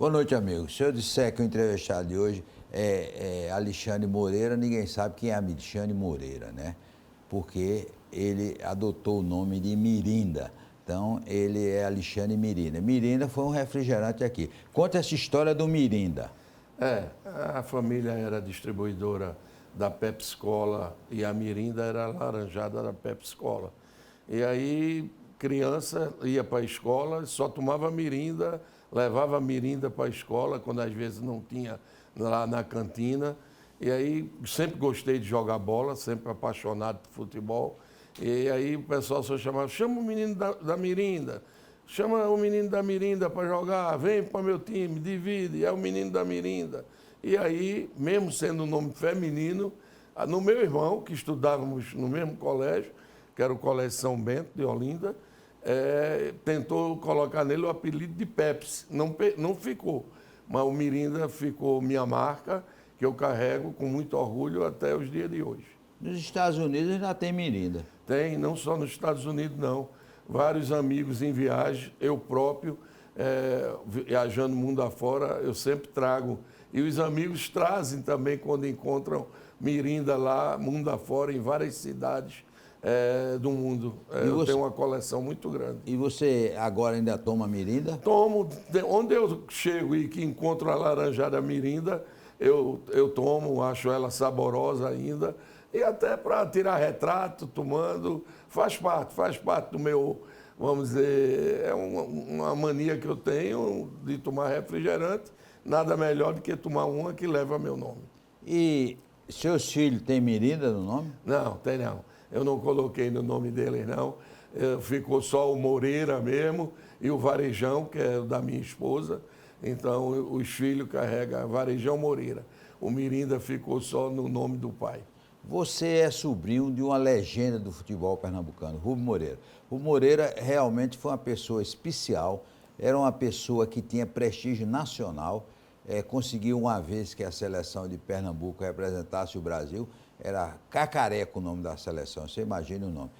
Boa noite, amigo. Se eu disser que o entrevistado de hoje é Alexandre Moreira, ninguém sabe quem é Alexandre Moreira, né? Porque ele adotou o nome de Mirinda. Então, ele é Alexandre Mirinda. Mirinda foi um refrigerante aqui. Conta essa história do Mirinda. A família era distribuidora da Pepsi Cola e a Mirinda era a laranjada da Pepsi Cola. E aí, criança ia para a escola, só tomava Mirinda, levava Mirinda para a escola, quando às vezes não tinha lá na cantina. E aí, sempre gostei de jogar bola, sempre apaixonado por futebol. E aí o pessoal só chamava, chama o menino da Mirinda. Chama o menino da Mirinda para jogar, vem para meu time, divide, é o menino da Mirinda. E aí, mesmo sendo um nome feminino, no meu irmão, que estudávamos no mesmo colégio, que era o Colégio São Bento, de Olinda, tentou colocar nele o apelido de Pepsi. Não ficou, mas o Mirinda ficou minha marca, que eu carrego com muito orgulho até os dias de hoje. Nos Estados Unidos ainda tem Mirinda. Tem, não só nos Estados Unidos, não. Vários amigos em viagem, eu próprio, viajando mundo afora, eu sempre trago. E os amigos trazem também quando encontram Mirinda lá, mundo afora, em várias cidades do mundo. Eu tenho uma coleção muito grande. E você agora ainda toma Mirinda? Tomo. Onde eu chego e que encontro a laranjada Mirinda, eu tomo, acho ela saborosa ainda. E até para tirar retrato, tomando, faz parte do meu, vamos dizer, é uma mania que eu tenho de tomar refrigerante. Nada melhor do que tomar uma que leva meu nome. E seus filhos têm Mirinda no nome? Não, tem não. Eu não coloquei no nome deles, não. Ficou só o Moreira mesmo e o Varejão, que é da minha esposa. Então, os filhos carregam Varejão Moreira. O Mirinda ficou só no nome do pai. Você é sobrinho de uma legenda do futebol pernambucano, Rubem Moreira. O Moreira realmente foi uma pessoa especial, era uma pessoa que tinha prestígio nacional, conseguiu uma vez que a seleção de Pernambuco representasse o Brasil, era Cacareco o nome da seleção, você imagina o nome.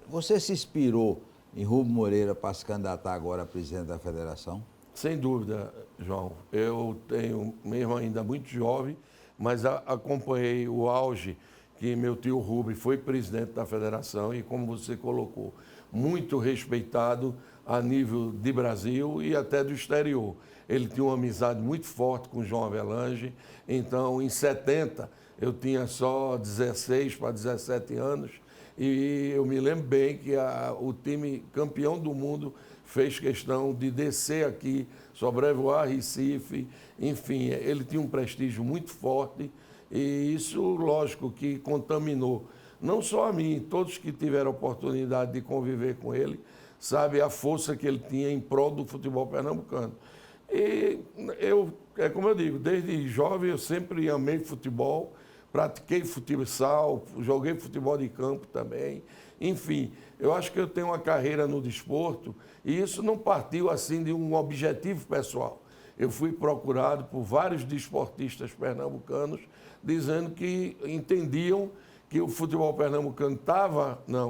Você se inspirou em Rubem Moreira para se candidatar agora a presidente da federação? Sem dúvida, João. Eu tenho, mesmo ainda muito jovem, mas acompanhei o auge que meu tio Rubem foi presidente da federação e, como você colocou, muito respeitado a nível de Brasil e até do exterior. Ele tinha uma amizade muito forte com João Avelange, então, em 70, eu tinha só 16 para 17 anos e eu me lembro bem que o time campeão do mundo fez questão de descer aqui, sobrevoar Recife, enfim, ele tinha um prestígio muito forte e isso, lógico, que contaminou, não só a mim, todos que tiveram a oportunidade de conviver com ele, sabe a força que ele tinha em prol do futebol pernambucano. E como eu digo, desde jovem eu sempre amei futebol, pratiquei futsal, joguei futebol de campo também. Enfim, eu acho que eu tenho uma carreira no desporto e isso não partiu assim de um objetivo pessoal. Eu fui procurado por vários desportistas pernambucanos dizendo que entendiam que o futebol pernambucano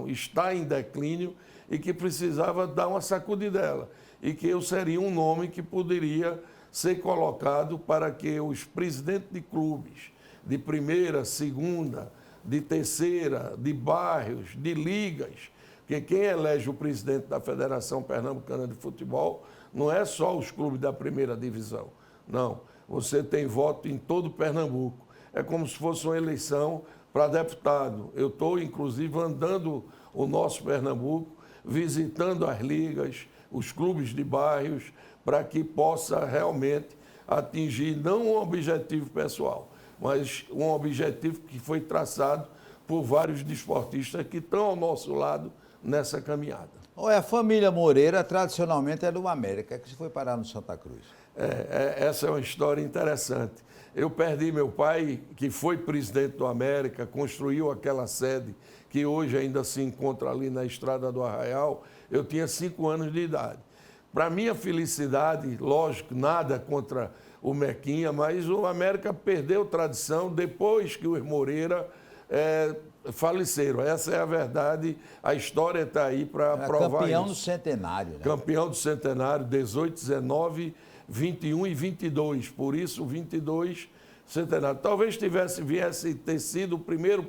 está em declínio e que precisava dar uma sacudidela e que eu seria um nome que poderia ser colocado para que os presidentes de clubes de primeira, segunda, de terceira, de bairros, de ligas, porque quem elege o presidente da Federação Pernambucana de Futebol não é só os clubes da primeira divisão, não. Você tem voto em todo Pernambuco. É como se fosse uma eleição para deputado. Eu estou, inclusive, andando o nosso Pernambuco, visitando as ligas, os clubes de bairros, para que possa realmente atingir não um objetivo pessoal, mas um objetivo que foi traçado por vários desportistas que estão ao nosso lado nessa caminhada. Olha, a família Moreira tradicionalmente é do América, que foi parar no Santa Cruz. Essa é uma história interessante. Eu perdi meu pai, que foi presidente do América, construiu aquela sede que hoje ainda se encontra ali na Estrada do Arraial. Eu tinha 5 anos de idade. Para minha felicidade, lógico, nada contra o Mequinha, mas o América perdeu tradição depois que os Moreira faleceram. Essa é a verdade, a história está aí para provar campeão isso. do centenário. Né? Campeão do centenário, 18, 19, 21 e 22, por isso 22 centenário. Talvez viesse ter sido o primeiro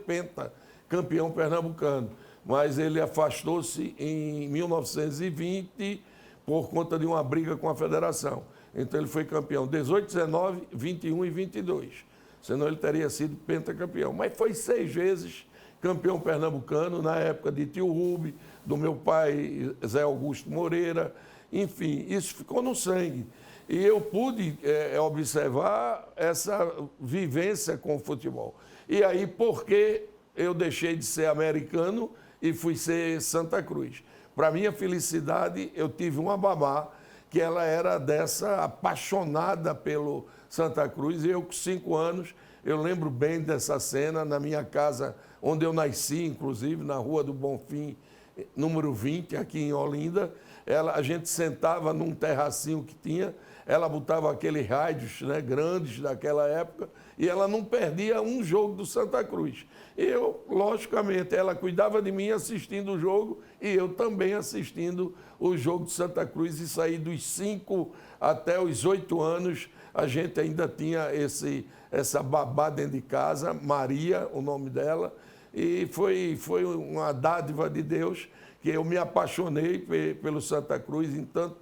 campeão pernambucano, mas ele afastou-se em 1920 por conta de uma briga com a federação. Então ele foi campeão 18, 19, 21 e 22. Senão ele teria sido pentacampeão. Mas foi 6 vezes campeão pernambucano na época de tio Rube, do meu pai Zé Augusto Moreira. Enfim, isso ficou no sangue. E eu pude observar essa vivência com o futebol. E aí, por que eu deixei de ser americano e fui ser Santa Cruz? Para minha felicidade, eu tive uma babá que ela era dessa apaixonada pelo Santa Cruz. E eu, com 5 anos, eu lembro bem dessa cena na minha casa, onde eu nasci, inclusive, na Rua do Bonfim, número 20, aqui em Olinda. A gente sentava num terracinho que tinha, ela botava aqueles rádios, né, grandes daquela época, e ela não perdia um jogo do Santa Cruz. Eu, logicamente, ela cuidava de mim assistindo o jogo e eu também assistindo o jogo do Santa Cruz. E saí dos 5 até os 8 anos, a gente ainda tinha essa babá dentro de casa, Maria, o nome dela, e foi uma dádiva de Deus que eu me apaixonei pelo Santa Cruz,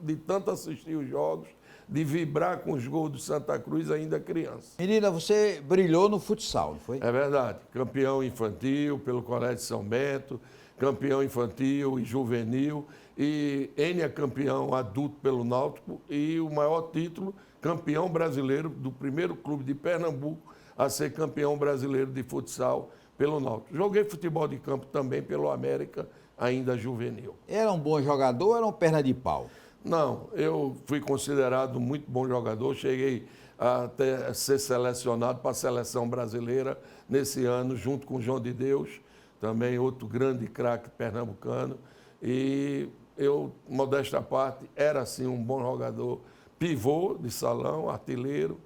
de tanto assistir os jogos, de vibrar com os gols do Santa Cruz ainda criança. Menina, você brilhou no futsal, não foi? É verdade. Campeão infantil pelo Colégio São Bento, campeão infantil e juvenil, e N é campeão adulto pelo Náutico, e o maior título, campeão brasileiro do primeiro clube de Pernambuco a ser campeão brasileiro de futsal pelo Náutico. Joguei futebol de campo também pelo América, ainda juvenil. Era um bom jogador ou era um perna de pau? Não, eu fui considerado muito bom jogador, cheguei até ser selecionado para a seleção brasileira nesse ano, junto com o João de Deus, também outro grande craque pernambucano. E eu, modesta parte, era sim um bom jogador, pivô de salão, artilheiro,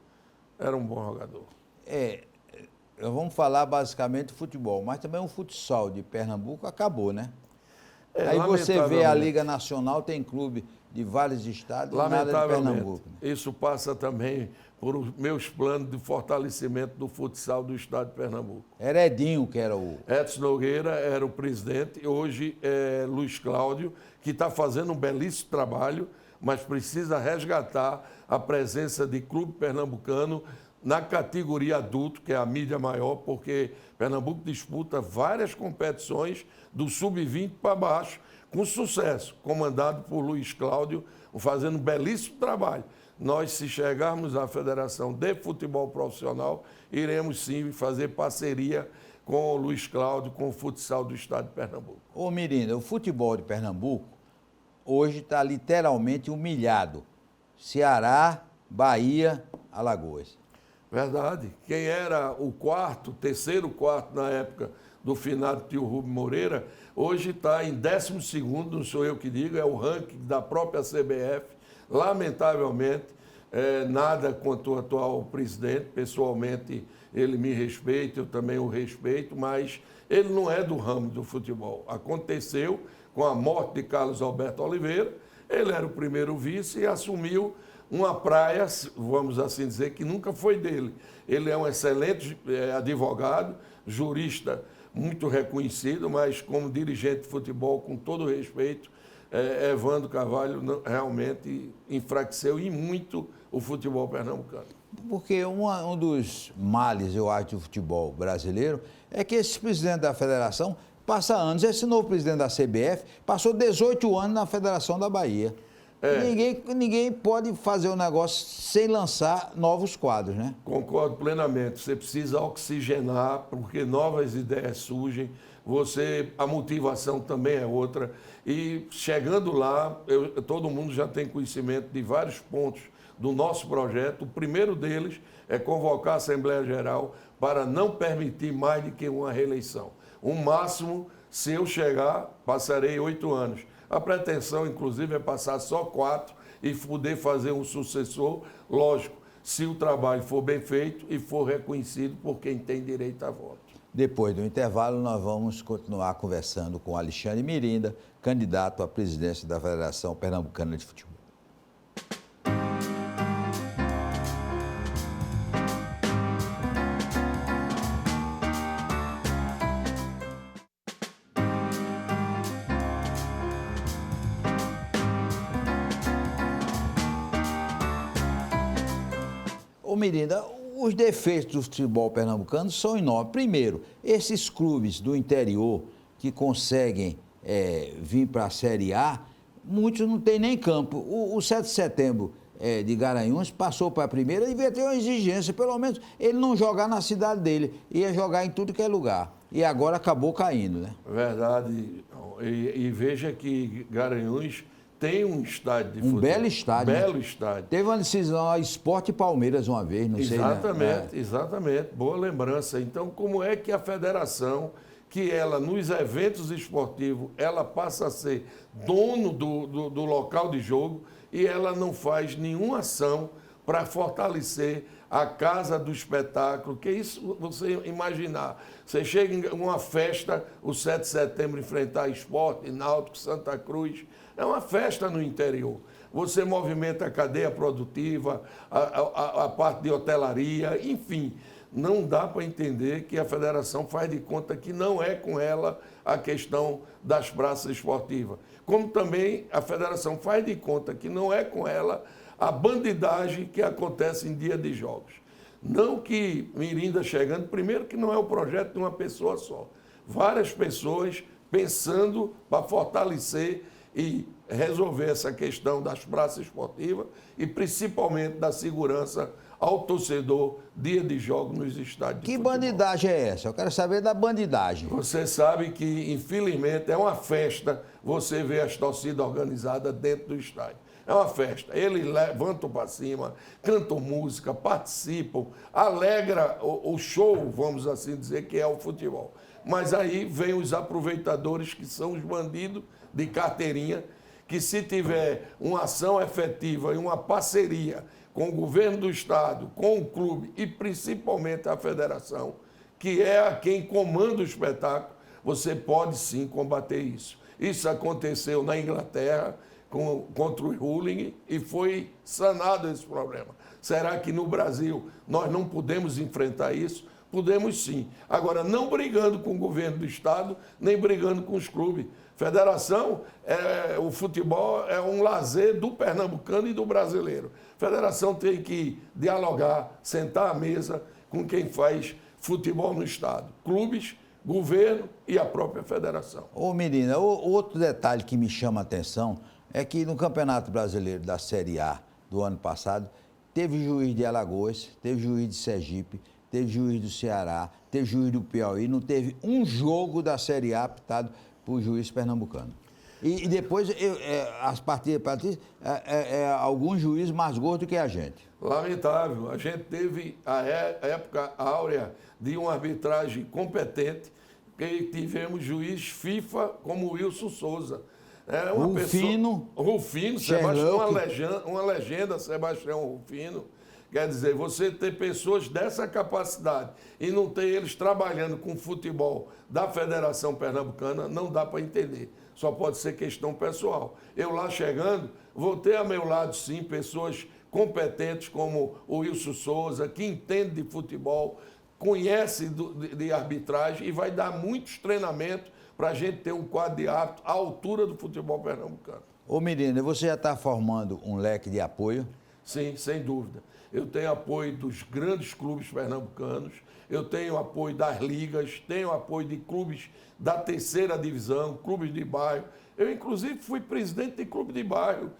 era um bom jogador. Vamos falar basicamente de futebol, mas também o futsal de Pernambuco acabou, né? Aí você vê a Liga Nacional, tem clube de vários estados e nada de Pernambuco. Né? Isso passa também por os meus planos de fortalecimento do futsal do estado de Pernambuco. Era Edinho que era o... Edson Nogueira era o presidente, hoje é Luiz Cláudio, que está fazendo um belíssimo trabalho, mas precisa resgatar a presença de clube pernambucano na categoria adulto, que é a mídia maior, porque Pernambuco disputa várias competições do sub-20 para baixo, com sucesso, comandado por Luiz Cláudio, fazendo um belíssimo trabalho. Nós, se chegarmos à Federação de Futebol Profissional, iremos sim fazer parceria com o Luiz Cláudio, com o futsal do estado de Pernambuco. Ô Mirinda, o futebol de Pernambuco hoje está literalmente humilhado. Ceará, Bahia, Alagoas. Verdade. Quem era o terceiro quarto na época do finado tio Rubem Moreira, hoje está em 12º, não sou eu que digo, é o ranking da própria CBF. Lamentavelmente, nada quanto o atual presidente, pessoalmente ele me respeita, eu também o respeito, mas ele não é do ramo do futebol. Aconteceu com a morte de Carlos Alberto Oliveira, ele era o primeiro vice e assumiu uma praia, vamos assim dizer, que nunca foi dele. Ele é um excelente advogado, jurista muito reconhecido, mas como dirigente de futebol, com todo respeito, Evandro Carvalho realmente enfraqueceu e muito o futebol pernambucano. Porque um dos males, eu acho, do futebol brasileiro é que esse presidente da federação passa anos, esse novo presidente da CBF passou 18 anos na Federação da Bahia. Ninguém pode fazer um negócio sem lançar novos quadros, né? Concordo plenamente. Você precisa oxigenar, porque novas ideias surgem. A motivação também é outra. E chegando lá, todo mundo já tem conhecimento de vários pontos do nosso projeto. O primeiro deles é convocar a Assembleia Geral para não permitir mais do que uma reeleição. O máximo, se eu chegar, passarei 8 anos. A pretensão, inclusive, é passar só 4 e poder fazer um sucessor, lógico, se o trabalho for bem feito e for reconhecido por quem tem direito a voto. Depois do intervalo, nós vamos continuar conversando com Alexandre Mirinda, candidato à presidência da Federação Pernambucana de Futebol. Ô Mirinda, os defeitos do futebol pernambucano são enormes. Primeiro, esses clubes do interior que conseguem vir para a Série A, muitos não têm nem campo. O 7 de setembro de Garanhuns passou para a primeira e devia ter uma exigência, pelo menos ele não jogar na cidade dele, ia jogar em tudo que é lugar. E agora acabou caindo, né? Verdade. E veja que Garanhuns tem um estádio de futebol. Um belo estádio. Belo estádio. Teve uma decisão a Sport e Palmeiras uma vez, não sei, né? Exatamente, exatamente. Boa lembrança. Então, como é que a federação, que ela, nos eventos esportivos, ela passa a ser dono do local de jogo e ela não faz nenhuma ação para fortalecer a casa do espetáculo, que isso você imaginar. Você chega em uma festa, o 7 de setembro, enfrentar Sport, Náutico, Santa Cruz, é uma festa no interior. Você movimenta a cadeia produtiva, a parte de hotelaria, enfim. Não dá para entender que a federação faz de conta que não é com ela a questão das praças esportivas. Como também a federação faz de conta que não é com ela a bandidagem que acontece em dia de jogos. Não que Mirinda chegando, primeiro que não é o projeto de uma pessoa só. Várias pessoas pensando para fortalecer e resolver essa questão das praças esportivas e principalmente da segurança ao torcedor dia de jogo nos estádios. Que bandidagem é essa? Eu quero saber da bandidagem. Você sabe que, infelizmente, é uma festa você ver as torcidas organizadas dentro do estádio. É uma festa. Eles levantam para cima, cantam música, participam, alegra o show, vamos assim dizer, que é o futebol. Mas aí vem os aproveitadores, que são os bandidos de carteirinha, que se tiver uma ação efetiva e uma parceria com o governo do estado, com o clube e principalmente a federação, que é a quem comanda o espetáculo, você pode sim combater isso. Isso aconteceu na Inglaterra contra o Hurling e foi sanado esse problema. Será que no Brasil nós não podemos enfrentar isso? Podemos sim. Agora, não brigando com o governo do estado, nem brigando com os clubes. Federação, o futebol é um lazer do pernambucano e do brasileiro. Federação tem que dialogar, sentar à mesa com quem faz futebol no estado. Clubes, governo e a própria federação. Ô Mirinda, outro detalhe que me chama a atenção é que no Campeonato Brasileiro da Série A do ano passado, teve juiz de Alagoas, teve juiz de Sergipe, teve juiz do Ceará, teve juiz do Piauí, não teve um jogo da Série A apitado por juiz pernambucano. E depois, as partidas, alguns juízes mais gordos que a gente. Lamentável. A gente teve a época áurea de uma arbitragem competente, que tivemos juiz FIFA como Wilson Souza. Rufino, Sebastião, uma legenda, Sebastião Rufino. Quer dizer, você ter pessoas dessa capacidade e não ter eles trabalhando com futebol da Federação Pernambucana, não dá para entender. Só pode ser questão pessoal. Eu lá chegando, vou ter a meu lado, sim, pessoas competentes como o Wilson Souza, que entende de futebol, conhece de arbitragem e vai dar muitos treinamentos para a gente ter um quadro de árbitro à altura do futebol pernambucano. Ô Mirinda, você já está formando um leque de apoio? Sim, sem dúvida. Eu tenho apoio dos grandes clubes pernambucanos, eu tenho apoio das ligas, tenho apoio de clubes da terceira divisão, clubes de bairro. Eu, inclusive, fui presidente de clube de bairro,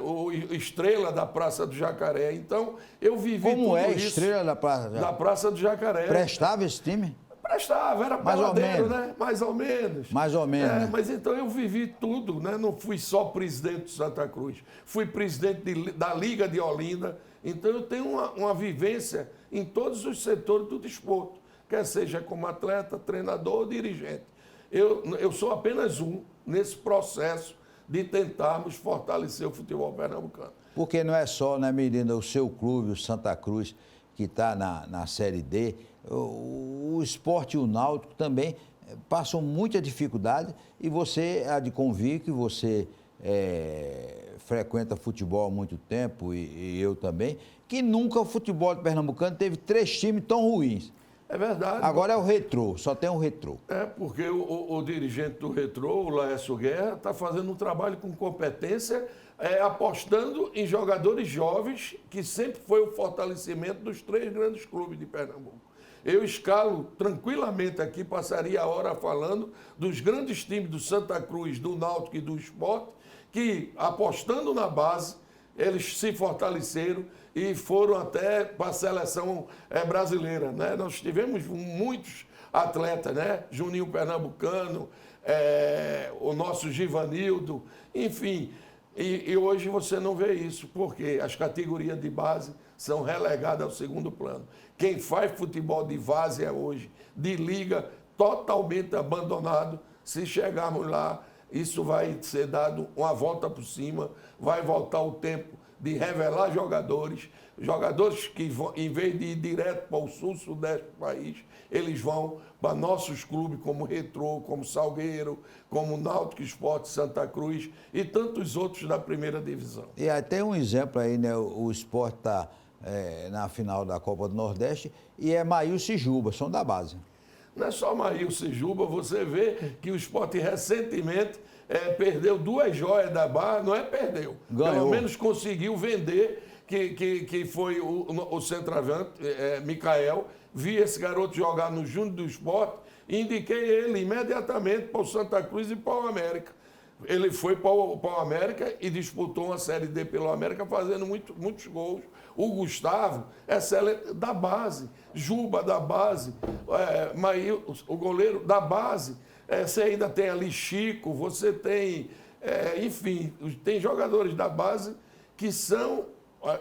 o Estrela da Praça do Jacaré. Então, eu vivi Como tudo isso. Estrela da Praça? Da Praça do Jacaré. Prestava esse time? Prestava, era peladeiro, né? Mais ou menos. Mais ou menos. Né? Mas então eu vivi tudo, né? Não fui só presidente do Santa Cruz, fui presidente da Liga de Olinda. Então eu tenho uma vivência em todos os setores do desporto, quer seja como atleta, treinador ou dirigente. Eu sou apenas um nesse processo de tentarmos fortalecer o futebol pernambucano. Porque não é só, né, Mirinda, o seu clube, o Santa Cruz, que está na Série D, o Sport e o Náutico também passam muita dificuldade e você há de convir que você frequenta futebol há muito tempo e eu também, que nunca o futebol pernambucano teve 3 times tão ruins. É verdade. Agora é o Retrô, só tem o Retrô. É, porque o dirigente do Retrô, o Laércio Guerra, está fazendo um trabalho com competência, apostando em jogadores jovens, que sempre foi o fortalecimento dos 3 grandes clubes de Pernambuco. Eu escalo tranquilamente aqui, passaria a hora falando dos grandes times do Santa Cruz, do Náutico e do Sport, que apostando na base, eles se fortaleceram e foram até para a seleção brasileira, né? Nós tivemos muitos atletas, né? Juninho Pernambucano, o nosso Givanildo, enfim. E hoje você não vê isso, porque as categorias de base são relegadas ao segundo plano. Quem faz futebol de várzea hoje, de liga, totalmente abandonado. Se chegarmos lá, isso vai ser dado uma volta por cima, vai voltar o tempo de revelar jogadores que vão, em vez de ir direto para o sul, sudeste do país, eles vão para nossos clubes como Retrô, como Salgueiro, como Náutico Sport, Santa Cruz e tantos outros da primeira divisão. E aí tem um exemplo aí, né? O Sport está na final da Copa do Nordeste e é Maílson e Juba, são da base. Não é só Maílson e Juba, você vê que o Sport recentemente perdeu 2 joias da base, não é perdeu, ganhou. Pelo menos conseguiu vender, que foi o centroavante, Micael. Vi esse garoto jogar no Júnior do Sport e indiquei ele imediatamente para o Santa Cruz e para o América. Ele foi para o América e disputou uma Série D pelo América, fazendo muitos gols. O Gustavo é da base, Juba da base, o goleiro da base. Você ainda tem ali Chico, você tem, enfim, tem jogadores da base que são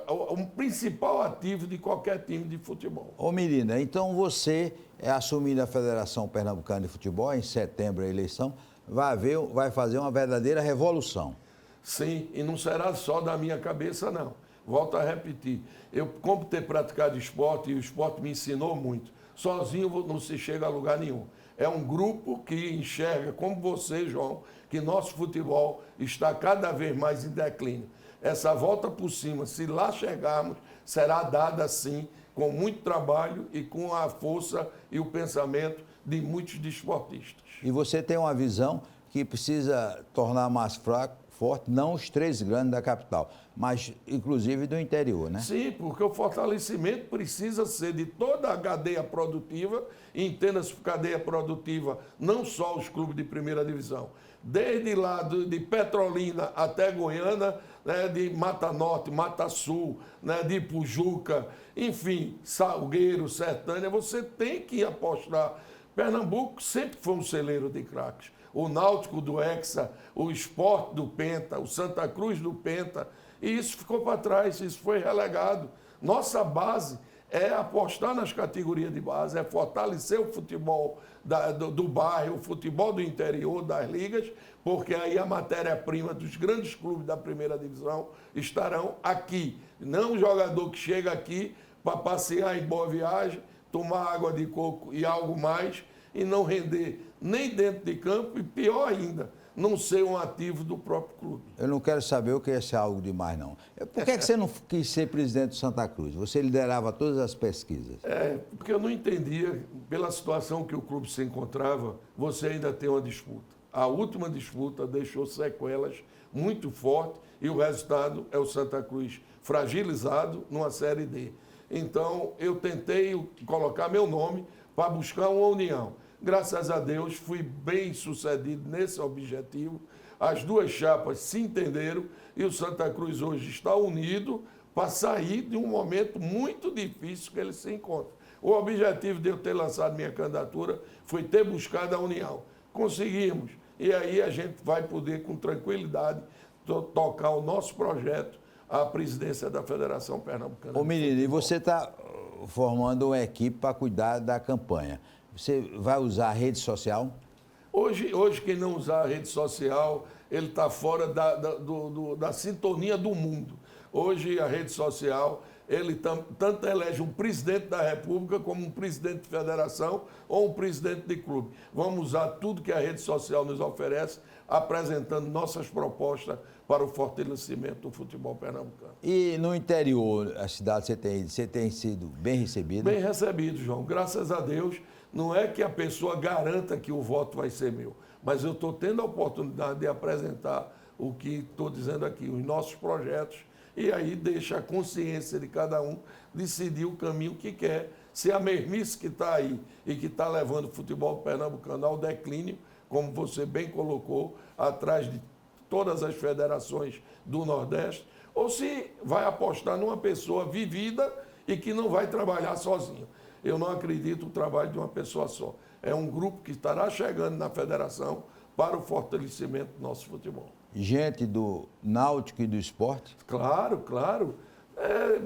o principal ativo de qualquer time de futebol. Ô Mirina, então você assumindo a Federação Pernambucana de Futebol, em setembro a eleição, vai fazer uma verdadeira revolução. Sim, e não será só da minha cabeça, não. Volto a repetir, eu, como ter praticado esporte, e o esporte me ensinou muito, sozinho não se chega a lugar nenhum. É um grupo que enxerga, como você, João, que nosso futebol está cada vez mais em declínio. Essa volta por cima, se lá chegarmos, será dada sim, com muito trabalho e com a força e o pensamento de muitos desportistas. E você tem uma visão que precisa tornar mais forte, não os 3 grandes da capital, mas inclusive do interior, né? Sim, porque o fortalecimento precisa ser de toda a cadeia produtiva, e entenda-se por cadeia produtiva não só os clubes de primeira divisão, desde lá de Petrolina até Goiânia, né, de Mata Norte, Mata Sul, né, de Pujuca, enfim, Salgueiro, Sertânia, você tem que apostar. Pernambuco sempre foi um celeiro de craques. O Náutico do Hexa, o Sport do Penta, o Santa Cruz do Penta, e isso ficou para trás, isso foi relegado. Nossa base é apostar nas categorias de base, é fortalecer o futebol do bairro, o futebol do interior, das ligas, porque aí a matéria-prima dos grandes clubes da primeira divisão estarão aqui. Não um jogador que chega aqui para passear em Boa Viagem, tomar água de coco e algo mais, e não render nem dentro de campo, e pior ainda, não ser um ativo do próprio clube. Eu não quero saber o que é ser algo demais, não. Por que você não quis ser presidente do Santa Cruz? Você liderava todas as pesquisas. Porque eu não entendia, pela situação que o clube se encontrava, você ainda tem uma disputa. A última disputa deixou sequelas muito fortes e o resultado é o Santa Cruz fragilizado numa Série D. Então, eu tentei colocar meu nome para buscar uma união. Graças a Deus, fui bem sucedido nesse objetivo. As 2 chapas se entenderam e o Santa Cruz hoje está unido para sair de um momento muito difícil que ele se encontra. O objetivo de eu ter lançado minha candidatura foi ter buscado a união. Conseguimos. E aí a gente vai poder, com tranquilidade, tocar o nosso projeto à presidência da Federação Pernambucana. Ô menino, e você está formando uma equipe para cuidar da campanha. Você vai usar a rede social? Hoje quem não usar a rede social, ele está fora da sintonia do mundo. Hoje a rede social ele tanto elege um presidente da República como um presidente de federação ou um presidente de clube. Vamos usar tudo que a rede social nos oferece, apresentando nossas propostas para o fortalecimento do futebol pernambucano. E no interior, a cidade, você tem sido bem recebido? Bem recebido, João. Graças a Deus, não é que a pessoa garanta que o voto vai ser meu, mas eu estou tendo a oportunidade de apresentar o que estou dizendo aqui, os nossos projetos, e aí deixa a consciência de cada um decidir o caminho que quer. Se a mermice que está aí e que está levando o futebol pernambucano ao declínio, como você bem colocou, atrás de todas as federações do Nordeste, ou se vai apostar numa pessoa vivida e que não vai trabalhar sozinho. Eu não acredito no trabalho de uma pessoa só. É um grupo que estará chegando na federação para o fortalecimento do nosso futebol. Gente do Náutico e do Sport? Claro, claro.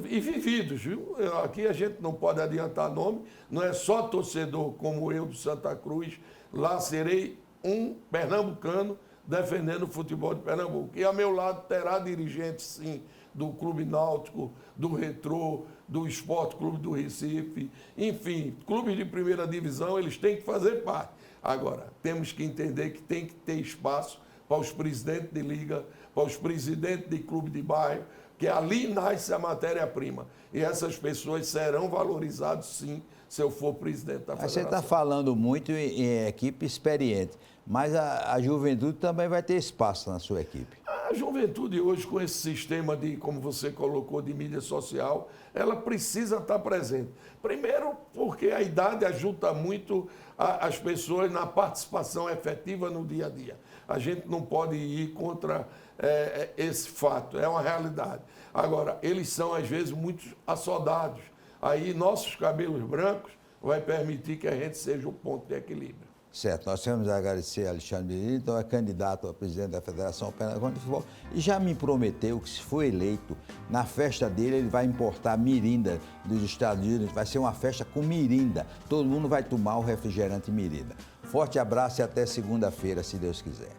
E vividos, viu? Aqui a gente não pode adiantar nome, não é só torcedor como eu do Santa Cruz. Lá serei um pernambucano defendendo o futebol de Pernambuco. E a meu lado terá dirigentes, sim, do Clube Náutico, do Retrô, do Esporte Clube do Recife, enfim, clubes de primeira divisão, eles têm que fazer parte. Agora, temos que entender que tem que ter espaço para os presidentes de liga, para os presidentes de clube de bairro, que ali nasce a matéria-prima. E essas pessoas serão valorizadas, sim, se eu for presidente da federação. Você está falando muito em equipe experiente, mas a juventude também vai ter espaço na sua equipe. A juventude hoje, com esse sistema de, como você colocou, de mídia social, ela precisa estar presente. Primeiro, porque a idade ajuda muito as pessoas na participação efetiva no dia a dia. A gente não pode ir contra esse fato, é uma realidade. Agora, eles são, às vezes, muito assodados. Aí, nossos cabelos brancos vai permitir que a gente seja o ponto de equilíbrio. Certo, nós queremos agradecer a Alexandre Mirim, então é candidato a presidente da Federação Pernambucana de Futebol, e já me prometeu que se for eleito, na festa dele ele vai importar mirinda dos Estados Unidos, vai ser uma festa com mirinda, todo mundo vai tomar o refrigerante mirinda. Forte abraço e até segunda-feira, se Deus quiser.